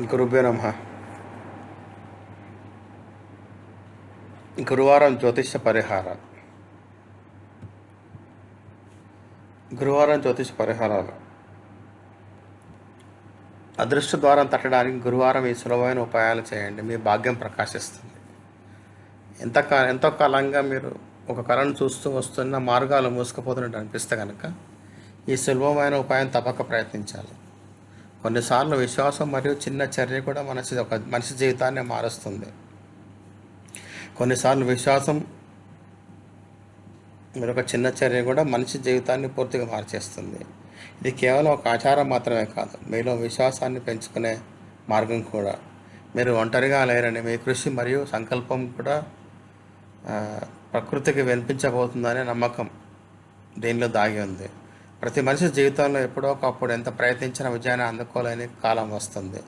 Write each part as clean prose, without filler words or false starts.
గురుభ్యో నమః. గురువారం జ్యోతిష పరిహారాలు. గురువారం జ్యోతిష పరిహారాలు. అదృష్ట ద్వారం తట్టడానికి గురువారం ఈ సులభమైన ఉపాయాలు చేయండి. మీ భాగ్యం ప్రకాశిస్తుంది. ఎంతో కాలంగా మీరు ఒక కళను చూస్తూ వస్తున్న మార్గాలు మూసుకుపోతున్నట్టు అనిపిస్తే కనుక ఈ సులభమైన ఉపాయం తప్పక ప్రయత్నించాలి. కొన్నిసార్లు విశ్వాసం మరియు చిన్న చర్య కూడా మనిషి జీవితాన్ని మారుస్తుంది. కొన్నిసార్లు విశ్వాసం మీరు ఒక చిన్న చర్య కూడా మనిషి జీవితాన్ని పూర్తిగా మార్చేస్తుంది. ఇది కేవలం ఒక ఆచారం మాత్రమే కాదు, మీలో విశ్వాసాన్ని పెంచుకునే మార్గం కూడా. మీరు ఒంటరిగా లేరని, మీ కృషి మరియు సంకల్పం కూడా ప్రకృతికి వినిపించబోతుందనే నమ్మకం దీనిలో దాగి ఉంది. ప్రతి మనిషి జీవితంలో ఎప్పుడో ఒకప్పుడు ఎంత ప్రయత్నించిన విజయాన్ని అందుకోలేని కాలం వస్తుంది.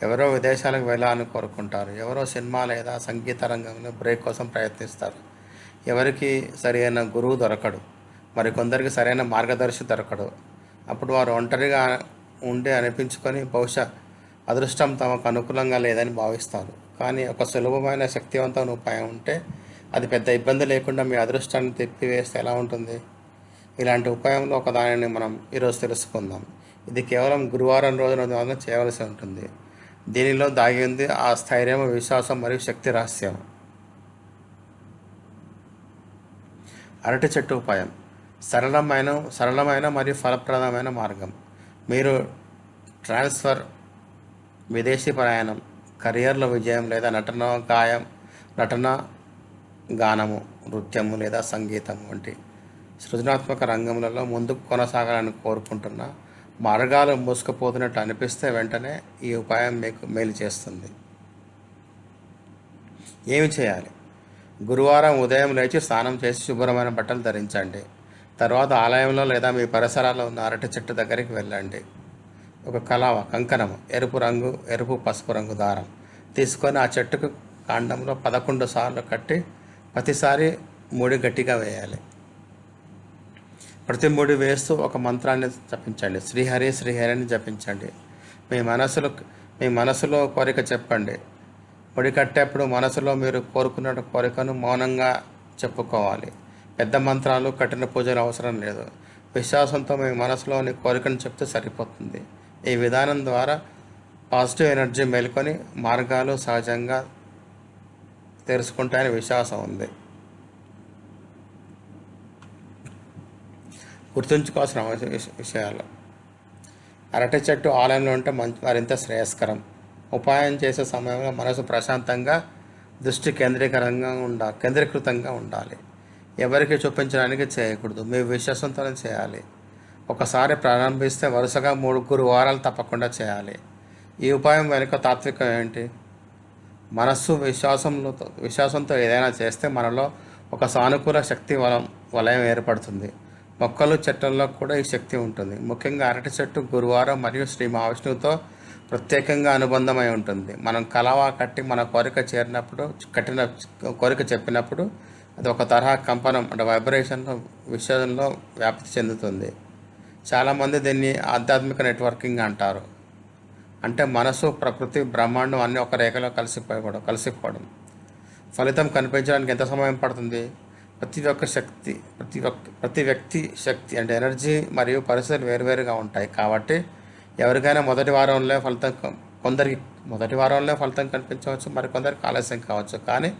ఎవరో విదేశాలకు వెళ్ళాలని కోరుకుంటారు, ఎవరో సినిమా లేదా సంగీత రంగంలో బ్రేక్ కోసం ప్రయత్నిస్తారు. ఎవరికి సరైన గురువు దొరకడు, మరికొందరికి సరైన మార్గదర్శి దొరకడు. అప్పుడు వారు ఒంటరిగా ఉండే అనిపించుకొని బహుశా అదృష్టం తమకు అనుకూలంగా లేదని భావిస్తారు. కానీ ఒక సులభమైన శక్తివంతమైన ఉపాయం ఉంటే అది పెద్ద ఇబ్బంది లేకుండా మీ అదృష్టాన్ని తిప్పివేస్తే ఎలా ఉంటుంది? ఇలాంటి ఉపాయంలో ఒక దానిని మనం ఈరోజు తెలుసుకుందాం. ఇది కేవలం గురువారం రోజున మాత్రం చేయవలసి ఉంటుంది. దీనిలో దాగి ఉంది ఆ స్థైర్యం, విశ్వాసం మరియు శక్తి రహస్యం. అరటి చెట్టు ఉపాయం. సరళమైన మరియు ఫలప్రదమైన మార్గం. మీరు ట్రాన్స్ఫర్, విదేశీ ప్రయాణం, కెరియర్లో విజయం లేదా నటన, గానము, నృత్యము లేదా సంగీతం వంటి సృజనాత్మక రంగములలో ముందుకు కొనసాగాలని కోరుకుంటున్న మార్గాలు మూసుకుపోతున్నట్టు అనిపిస్తే వెంటనే ఈ ఉపాయం మీకు మేలు చేస్తుంది. ఏమి చేయాలి? గురువారం ఉదయం లేచి స్నానం చేసి శుభ్రమైన బట్టలు ధరించండి. తర్వాత ఆలయంలో లేదా మీ పరిసరాల్లో ఉన్న అరటి చెట్టు దగ్గరికి వెళ్ళండి. ఒక కంకణము, ఎరుపు పసుపు రంగు దారం తీసుకొని ఆ చెట్టుకు కాండంలో 11 సార్లు కట్టి ప్రతిసారి ముడి గట్టిగా వేయాలి. ప్రతి ముడి వేస్తూ ఒక మంత్రాన్ని జపించండి. శ్రీహరి శ్రీహరి అని జపించండి. మీ మనసులో కోరిక చెప్పండి. ముడి కట్టేప్పుడు మనసులో మీరు కోరుకున్న కోరికను మౌనంగా చెప్పుకోవాలి. పెద్ద మంత్రాలు, కఠిన పూజలు అవసరం లేదు. విశ్వాసంతో మీ మనసులోని కోరికను చెప్తే సరిపోతుంది. ఈ విధానం ద్వారా పాజిటివ్ ఎనర్జీ మేల్కొని మార్గాలు సహజంగా తెలుసుకుంటాయని విశ్వాసం ఉంది. గుర్తుంచుకోవాల్సిన విషయాలు. అరటి చెట్టు ఆలయంలో ఉంటే మరింత శ్రేయస్కరం. ఉపాయం చేసే సమయంలో మనసు ప్రశాంతంగా, దృష్టి కేంద్రీకృతంగా ఉండాలి. ఎవరికి చూపించడానికి చేయకూడదు, మీ విశ్వాసంతోనే చేయాలి. ఒకసారి ప్రారంభిస్తే వరుసగా 3 గురువారాలు తప్పకుండా చేయాలి. ఈ ఉపాయం వెనుక తాత్వికం ఏంటి? మనస్సు విశ్వాసంతో ఏదైనా చేస్తే మనలో ఒక సానుకూల శక్తి వలయం ఏర్పడుతుంది. మొక్కలు, చెట్లలో కూడా ఈ శక్తి ఉంటుంది. ముఖ్యంగా అరటి చెట్టు గురువారం మరియు శ్రీ మహావిష్ణువుతో ప్రత్యేకంగా అనుబంధమై ఉంటుంది. మనం కలవా కట్టి మన కోరిక చెప్పినప్పుడు అది ఒక తరహా కంపనం వైబ్రేషన్లో విశ్వంలో వ్యాప్తి చెందుతుంది. చాలామంది దీన్ని ఆధ్యాత్మిక నెట్వర్కింగ్ అంటారు. అంటే మనసు, ప్రకృతి, బ్రహ్మాండం అన్నీ ఒక రేఖలో కలిసిపోవడం. ఫలితం కనిపించడానికి ఎంత సమయం పడుతుంది? ప్రతి వ్యక్తి శక్తి అంటే ఎనర్జీ మరియు పరిస్థితులు వేరువేరుగా ఉంటాయి. కాబట్టి ఎవరికైనా మొదటి వారంలో ఫలితం కనిపించవచ్చు, మరికొందరికి ఆలస్యం కావచ్చు. కానీ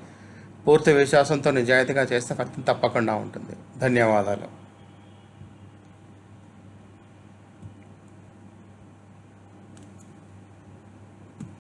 పూర్తి విశ్వాసంతో నిజాయితీగా చేస్తే ఫలితం తప్పకుండా ఉంటుంది. ధన్యవాదాలు.